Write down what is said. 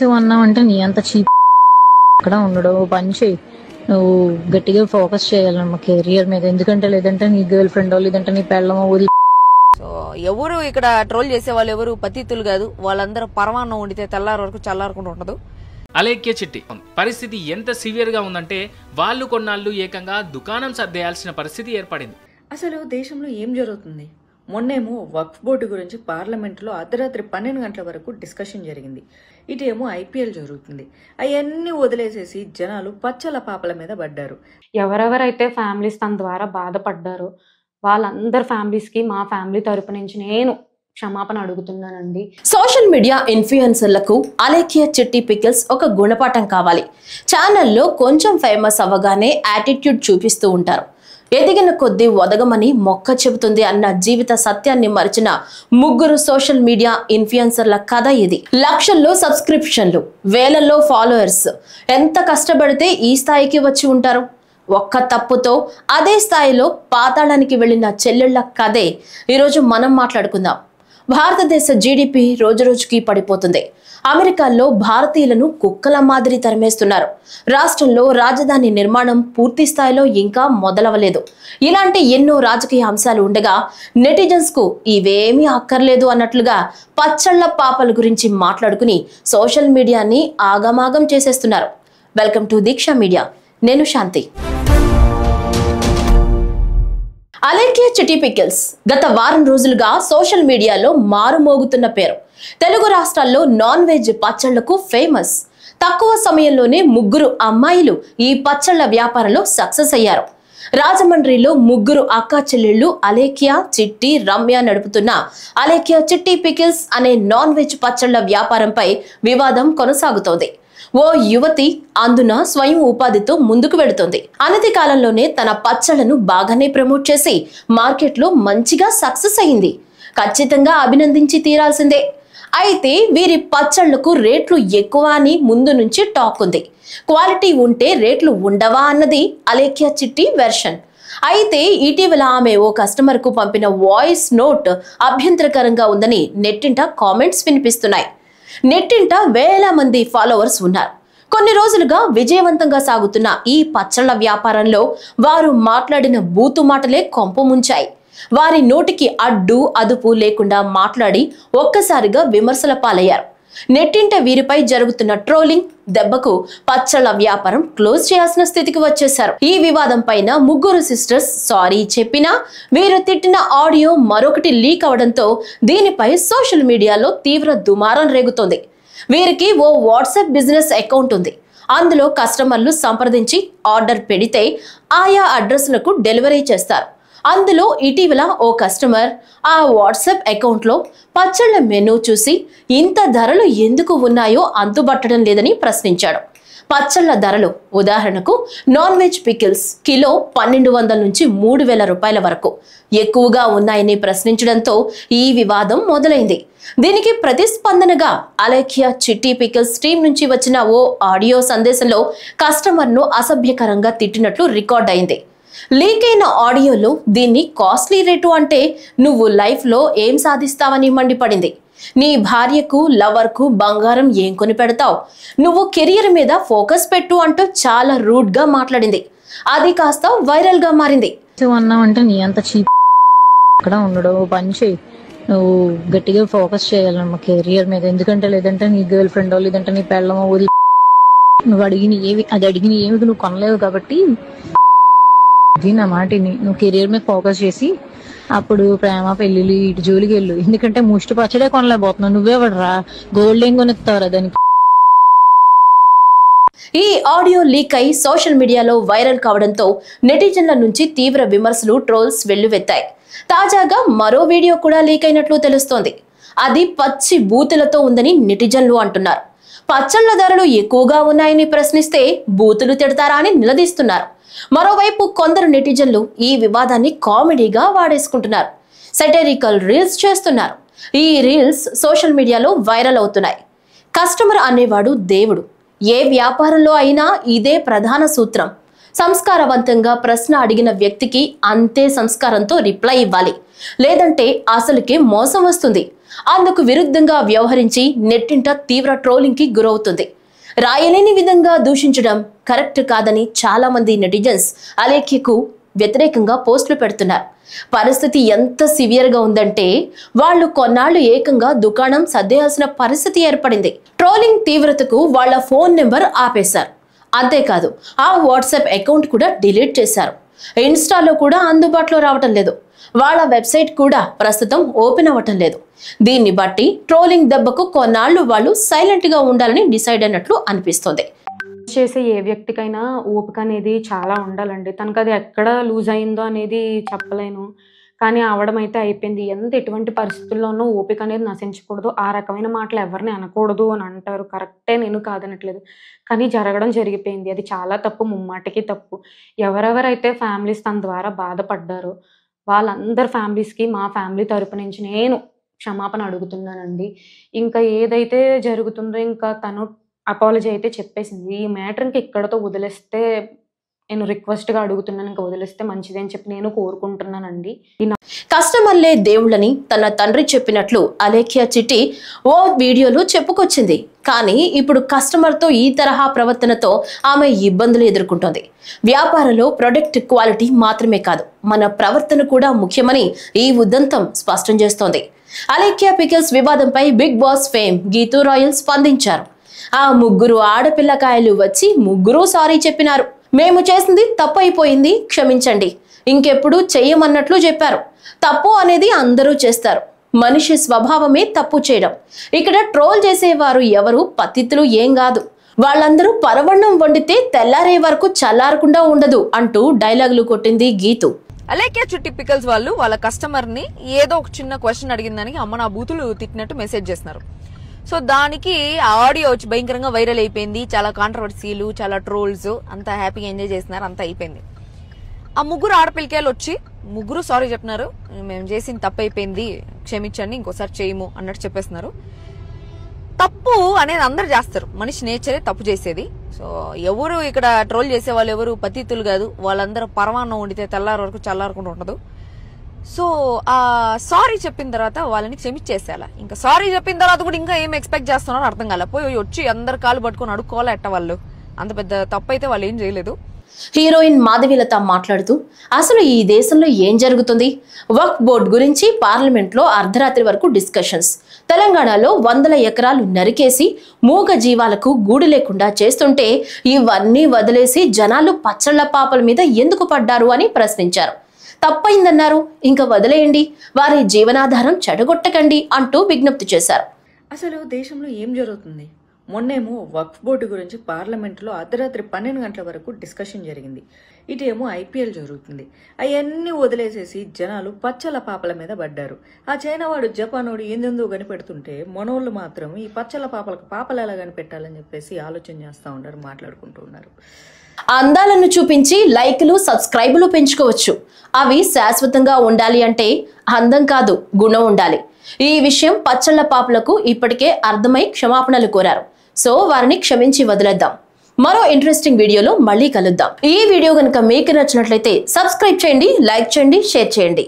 అన్నావంటే నీ అంత చీప్ అక్కడ ఉండడు. పని చేయి, నువ్వు గట్టిగా ఫోకస్ చేయాలమ్మా కెరియర్ మీద. ఎందుకంటే లేదంటే నీ గర్ల్ ఫ్రెండ్ లేదంటే నీ పెళ్ళమో వదిలి. సో ఎవరు ఇక్కడ ట్రోల్ చేసే వాళ్ళు ఎవరు పతితులు కాదు. వాళ్ళందరూ పరమాన్నం వండితే తెల్లారి వరకు చల్లారకుండా ఉండదు. అలేఖ్య చిట్టి పరిస్థితి ఎంత సివియర్ గా ఉందంటే వాళ్ళు కొన్నాళ్ళు ఏకంగా దుకాణం సర్దేయాల్సిన పరిస్థితి ఏర్పడింది. అసలు దేశంలో ఏం జరుగుతుంది? మొన్నేమో వక్ఫ్ బోర్డు గురించి పార్లమెంట్లో అర్ధరాత్రి 12 గంటల వరకు డిస్కషన్ జరిగింది. ఇటేమో ఐపీఎల్ జరుగుతుంది. అవన్నీ వదిలేసేసి జనాలు పచ్చల పాపల మీద పడ్డారు. ఎవరెవరైతే ఫ్యామిలీస్ తన ద్వారా బాధపడ్డారో వాళ్ళందరి ఫ్యామిలీస్కి మా ఫ్యామిలీ తరపు నుంచి నేను క్షమాపణ అడుగుతున్నానండి. సోషల్ మీడియా ఇన్ఫ్లుయెన్సర్లకు అలేఖ్య చిట్టి పికిల్స్ ఒక గుణపాఠం కావాలి. ఛానల్లో కొంచెం ఫేమస్ అవ్వగానే యాటిట్యూడ్ చూపిస్తూ ఉంటారు. ఎదిగిన కొద్దీ ఒదగమని మొక్క చెబుతుంది అన్న జీవిత సత్యాన్ని మరిచిన ముగ్గురు సోషల్ మీడియా ఇన్ఫ్లుయెన్సర్ల కథ ఇది. లక్షల్లో సబ్స్క్రిప్షన్లు, వేలల్లో ఫాలోయర్స్. ఎంత కష్టపడితే ఈ స్థాయికి వచ్చి ఉంటారు? ఒక్క తప్పుతో అదే స్థాయిలో పాతాళానికి వెళ్లిన చెల్లెళ్ల కథే ఈరోజు మనం మాట్లాడుకుందాం. భారతదేశ జీడిపి రోజురోజుకి పడిపోతుంది. అమెరికాలో భారతీయులను కుక్కల మాదిరి తరిమేస్తున్నారు. రాష్ట్రంలో రాజధాని నిర్మాణం పూర్తి స్థాయిలో ఇంకా మొదలవలేదు. ఇలాంటి ఎన్నో రాజకీయ అంశాలు ఉండగా నెటిజన్స్ కు ఇవేమీ అక్కర్లేదు అన్నట్లుగా పచ్చళ్ల పాపల గురించి మాట్లాడుకుని సోషల్ మీడియాని ఆగమాగం చేసేస్తున్నారు. Welcome to Deeksha media. నేను శాంతి. అలేఖ్య చిట్టి పికిల్స్ గత వారం రోజులుగా సోషల్ మీడియాలో మారుమోగుతున్న పేరు. తెలుగు రాష్ట్రాల్లో నాన్ వెజ్ పచ్చళ్లకు ఫేమస్. తక్కువ సమయంలోనే ముగ్గురు అమ్మాయిలు ఈ పచ్చళ్ల వ్యాపారంలో సక్సెస్ అయ్యారు. రాజమండ్రిలో ముగ్గురు అక్కా చెల్లెళ్లు అలేఖ్య, చిట్టి, రమ్య నడుపుతున్న అలేఖ్య చిట్టి పికిల్స్ అనే నాన్ వెజ్ పచ్చళ్ల వ్యాపారంపై వివాదం కొనసాగుతోంది. ఓ యువతి అందున స్వయం ఉపాధితో ముందుకు వెళుతోంది. అనతి కాలంలోనే తన పచ్చళ్లను బాగానే ప్రమోట్ చేసి మార్కెట్లో మంచిగా సక్సెస్ అయింది. ఖచ్చితంగా అభినందించి తీరాల్సిందే. అయితే వీరి పచ్చళ్లకు రేట్లు ఎక్కువ అని ముందు నుంచి టాక్ ఉంది. క్వాలిటీ ఉంటే రేట్లు ఉండవా అన్నది అలేఖ్య చిట్టి వెర్షన్. అయితే ఇటీవల ఆమె ఓ కస్టమర్ కు పంపిన వాయిస్ నోట్ అభ్యంతరకరంగా ఉందని నెట్టింట కామెంట్స్ వినిపిస్తున్నాయి. నెట్టింట వేల మంది ఫాలోవర్స్ ఉన్నారు. కొన్ని రోజులుగా విజయవంతంగా సాగుతున్న ఈ పచ్చళ్ల వ్యాపారంలో వారు మాట్లాడిన బూతు మాటలే కొంప ముంచాయి. వారి నోటికి అడ్డు అదుపు లేకుండా మాట్లాడి ఒక్కసారిగా విమర్శల పాలయ్యారు. నెట్టింట వీరిపై జరుగుతున్న ట్రోలింగ్ దెబ్బకు పచ్చళ్ల వ్యాపారం క్లోజ్ చేయాల్సిన స్థితికి వచ్చేశారు. ఈ వివాదం పైన ముగ్గురు సిస్టర్స్ సారీ చెప్పినా వీరు తిట్టిన ఆడియో మరొకటి లీక్ అవడంతో దీనిపై సోషల్ మీడియాలో తీవ్ర దుమారం రేగుతోంది. వీరికి ఓ వాట్సాప్ బిజినెస్ అకౌంట్ ఉంది. అందులో కస్టమర్లు సంప్రదించి ఆర్డర్ పెడితే ఆయా అడ్రస్లకు డెలివరీ చేస్తారు. అందులో ఇటీవల ఓ కస్టమర్ ఆ వాట్సాప్ అకౌంట్లో పచ్చళ్ల మెనూ చూసి ఇంత ధరలు ఎందుకు ఉన్నాయో అంతుబట్టడం లేదని ప్రశ్నించాడు. పచ్చళ్ల ధరలు ఉదాహరణకు నాన్ వెజ్ పికిల్స్ కిలో 1200 నుంచి 3000 రూపాయల వరకు ఎక్కువగా ఉన్నాయని ప్రశ్నించడంతో ఈ వివాదం మొదలైంది. దీనికి ప్రతిస్పందనగా అలేఖ్య చిట్టి పికిల్స్ టీం నుంచి వచ్చిన ఓ ఆడియో సందేశంలో కస్టమర్ను అసభ్యకరంగా తిట్టినట్లు రికార్డ్ అయింది. లీక్ అయిన ఆడియోలో దీన్ని కాస్ట్లీ రేటు అంటే నువ్వు లైఫ్ లో ఏం సాధిస్తావని మండిపడింది. నీ భార్యకు లవర్కు బంగారం ఏం కొని పెడతావు, నువ్వు కెరియర్ మీద ఫోకస్ పెట్టు అంటూ చాలా రూడ్ గా మాట్లాడింది. అది కాస్త వైరల్ గా మారింది. అన్నావంటే నీ అంత చీప్ అక్కడ ఉండడు. పని చేయి, నువ్వు గట్టిగా ఫోకస్ చేయాలమ్మా కెరియర్ మీద. ఎందుకంటే లేదంటే నీ గర్ల్ ఫ్రెండ్ లేదంటే నీ పెళ్ళమో వదిలి. నువ్వు అడిగిన ఏమి నువ్వు కొనలేవు కాబట్టి నా మాటిని నువ్వు కెరియర్ మీద ఫోకస్ చేసి అప్పుడు ప్రేమ పెళ్లిళ్ళు ఇటు జోలికి వెళ్ళు. ఎందుకంటే ముష్టి పచ్చడే కొనలేకపోతున్నావు. నువ్వేవడరా గోల్డ్ ఏం కొనిస్తావురా దానికి. ఈ ఆడియో లీక్ అయి సోషల్ మీడియాలో వైరల్ కావడంతో నెటిజన్ల నుంచి తీవ్ర విమర్శలు, ట్రోల్స్ వెల్లువెత్తాయి. తాజాగా మరో వీడియో కూడా లీక్ అయినట్లు తెలుస్తోంది. అది పచ్చి బూతులతో ఉందని నెటిజన్లు అంటున్నారు. పచ్చళ్ల ధరలు ఎక్కువగా ఉన్నాయని ప్రశ్నిస్తే బూతులు తిడతారా అని నిలదీస్తున్నారు. మరోవైపు కొందరు నెటిజన్లు ఈ వివాదాన్ని కామెడీగా వాడేసుకుంటున్నారు. సెటరికల్ రీల్స్ చేస్తున్నారు. ఈ రీల్స్ సోషల్ మీడియాలో వైరల్ అవుతున్నాయి. కస్టమర్ అనేవాడు దేవుడు. ఏ వ్యాపారంలో అయినా ఇదే ప్రధాన సూత్రం. సంస్కారవంతంగా ప్రశ్న అడిగిన వ్యక్తికి అంతే సంస్కారంతో రిప్లై ఇవ్వాలి. లేదంటే అసలుకే మోసం వస్తుంది. అందుకు విరుద్ధంగా వ్యవహరించి నెట్టింట తీవ్ర ట్రోలింగ్ కి గురవుతుంది. రాయలేని విధంగా దూషించడం కరెక్ట్ కాదని చాలా మంది నెటిజన్స్ అలేఖ్యకు వ్యతిరేకంగా పోస్టులు పెడుతున్నారు. పరిస్థితి ఎంత సివియర్ గా ఉందంటే వాళ్ళు కొన్నాళ్లు ఏకంగా దుకాణం సర్దేయాల్సిన పరిస్థితి ఏర్పడింది. ట్రోలింగ్ తీవ్రతకు వాళ్ళ ఫోన్ నెంబర్ ఆపేశారు. అంతేకాదు ఆ వాట్సాప్ అకౌంట్ కూడా డిలీట్ చేశారు. ఇన్స్టాలో కూడా అందుబాటులో రావటం లేదు. వాళ్ళ వెబ్సైట్ కూడా ప్రస్తుతం ఓపెన్ అవ్వటం లేదు. దీన్ని బట్టి ట్రోలింగ్ దెబ్బకు కొన్నాళ్లు వాళ్ళు సైలెంట్ గా ఉండాలని డిసైడ్ అయినట్లు అనిపిస్తుంది. చేసే ఏ వ్యక్తికైనా ఓపిక అనేది చాలా ఉండాలండి. తనకు అది ఎక్కడ లూజ్ అయిందో అనేది చెప్పలేను, కానీ అవడం అయితే అయిపోయింది. ఎటువంటి పరిస్థితుల్లోనూ ఓపిక అనేది నశించకూడదు. ఆ రకమైన మాటలు ఎవరిని అనకూడదు అని అంటారు. కరెక్టే, నేను కాదనట్లేదు, కానీ జరగడం జరిగిపోయింది. అది చాలా తప్పు, ముమ్మాటికి తప్పు. ఎవరెవరైతే ఫ్యామిలీస్ తన ద్వారా బాధపడ్డారో వాళ్ళందరి ఫ్యామిలీస్కి మా ఫ్యామిలీ తరపు నుంచి నేను క్షమాపణ అడుగుతున్నానండి. ఇంకా ఏదైతే జరుగుతుందో ఇంకా తను అపాలజీ అయితే చెప్పేసింది. ఈ మ్యాటర్ ఇంకా ఇక్కడతో వదిలేస్తే నేను రిక్వెస్ట్గా అడుగుతున్నాను, ఇంకా వదిలేస్తే మంచిది అని చెప్పి నేను కోరుకుంటున్నానండి. కస్టమర్లే దేవుళ్ళని తన తండ్రి చెప్పినట్లు అలేఖ్య చిట్టి ఓ వీడియోలో చెప్పుకొచ్చింది. కానీ ఇప్పుడు కస్టమర్తో ఈ తరహా ప్రవర్తనతో ఆమె ఇబ్బందులు ఎదుర్కొంటోంది. వ్యాపారంలో ప్రొడక్ట్ క్వాలిటీ మాత్రమే కాదు, మన ప్రవర్తన కూడా ముఖ్యమని ఈ ఉదంతం స్పష్టం చేస్తోంది. అలేఖ్య పికిల్స్ వివాదంపై Bigg Boss fame Geethu Royal స్పందించారు. ఆ ముగ్గురు ఆడపిల్లకాయలు వచ్చి ముగ్గురు సారీ చెప్పినారు. మేము చేసింది తప్పు అయిపోయింది, క్షమించండి, ఇంకెప్పుడు చెయ్యమన్నట్లు చెప్పారు. తప్పు అనేది అందరూ చేస్తారు, మనిషి స్వభావమే తప్పు చేయడం. ఇక్కడ ట్రోల్ చేసేవారు ఎవరు పతితులు ఏం కాదు. వాళ్ళందరూ పరవన్నం వండితే తెల్లారే వరకు చల్లారకుండా ఉండదు అంటూ డైలాగులు కొట్టింది గీతు. అలేఖ్య చిట్టి పికల్స్ వాళ్ళు వాళ్ళ కస్టమర్ ని ఏదో ఒక చిన్న క్వశ్చన్ అడిగిన దానికి అమ్మ నా బూతులు తిట్టినట్టు మెసేజ్ చేస్తున్నారు. సో దానికి ఆ ఆడియో వచ్చి భయంకరంగా వైరల్ అయిపోయింది. చాలా కాంట్రవర్సీలు, చాలా ట్రోల్స్, అంతా హ్యాపీగా ఎంజాయ్ చేస్తున్నారు, అంతా అయిపోయింది. ఆ ముగ్గురు ఆడపిల్లకాయలు వచ్చి ముగ్గురు సారీ చెప్పినారు. మేము చేసింది తప్పు అయిపోయింది, క్షమించండి, ఇంకోసారి చేయము అన్నట్టు చెప్పేస్తున్నారు. తప్పు అనేది అందరు చేస్తారు, మనిషి నేచరే తప్పు చేసేది. సో ఎవరు ఇక్కడ ట్రోల్ చేసే వాళ్ళు ఎవరు పతితులు కాదు. వాళ్ళందరూ పరమాన్నం వండితే తెల్లారి వరకు చల్లారకుండా ఉండదు. సో ఆ సారీ చెప్పిన తర్వాత వాళ్ళని క్షమించేసేయాల. ఇంకా సారీ చెప్పిన తర్వాత కూడా ఇంకా ఏం ఎక్స్పెక్ట్ చేస్తున్నారో అర్థం కాలే. పోయి వచ్చి అందరు కాళ్ళు పట్టుకొని అడుక్కోవాలా ఎట్ట వాళ్ళు? అంత పెద్ద తప్పు అయితే వాళ్ళు ఏం చేయలేదు. హీరోయిన్ మాధవీలత మాట్లాడుతూ అసలు ఈ దేశంలో ఏం జరుగుతుంది? వక్ఫ్ బోర్డు గురించి పార్లమెంట్ లో అర్ధరాత్రి వరకు డిస్కషన్స్. తెలంగాణలో 100 ఎకరాలు నరికేసి మూగ జీవాలకు గూడు లేకుండా చేస్తుంటే ఇవన్నీ వదిలేసి జనాలు పచ్చళ్ల పాపల మీద ఎందుకు పడ్డారు అని ప్రశ్నించారు. తప్పైందన్నారు, ఇంకా వదిలేయండి, వారి జీవనాధారం చెడగొట్టకండి అంటూ విజ్ఞప్తి చేశారు. అసలు దేశంలో ఏం జరుగుతుంది? మొన్నేమో వక్ఫ్ బోర్డు గురించి పార్లమెంట్లో అర్ధరాత్రి 12 గంటల వరకు డిస్కషన్ జరిగింది. ఇటేమో ఐపీఎల్ జరుగుతుంది. అవన్నీ వదిలేసేసి జనాలు పచ్చల పాపల మీద పడ్డారు. ఆ చైనా వాడు జపానోడు ఏందెందో కనిపెడుతుంటే మనోళ్ళు మాత్రం ఈ పచ్చల పాపలకు పాపలు ఎలా కనిపెట్టాలని చెప్పేసి ఆలోచన చేస్తూ ఉన్నారు, మాట్లాడుకుంటూ ఉన్నారు. అందాలను చూపించి లైకులు, సబ్స్క్రైబులు పెంచుకోవచ్చు. అవి శాశ్వతంగా ఉండాలి అంటే అందం కాదు, గుణం ఉండాలి. ఈ విషయం పచ్చళ్ల పాపలకు ఇప్పటికే అర్థమై క్షమాపణలు కోరారు. సో వారిని క్షమించి వదిలేద్దాం. మరో ఇంట్రెస్టింగ్ వీడియోలో మళ్ళీ కలుద్దాం. ఈ వీడియో కనుక మీకు నచ్చినట్లయితే సబ్స్క్రైబ్ చేయండి, లైక్ చేయండి, షేర్ చేయండి.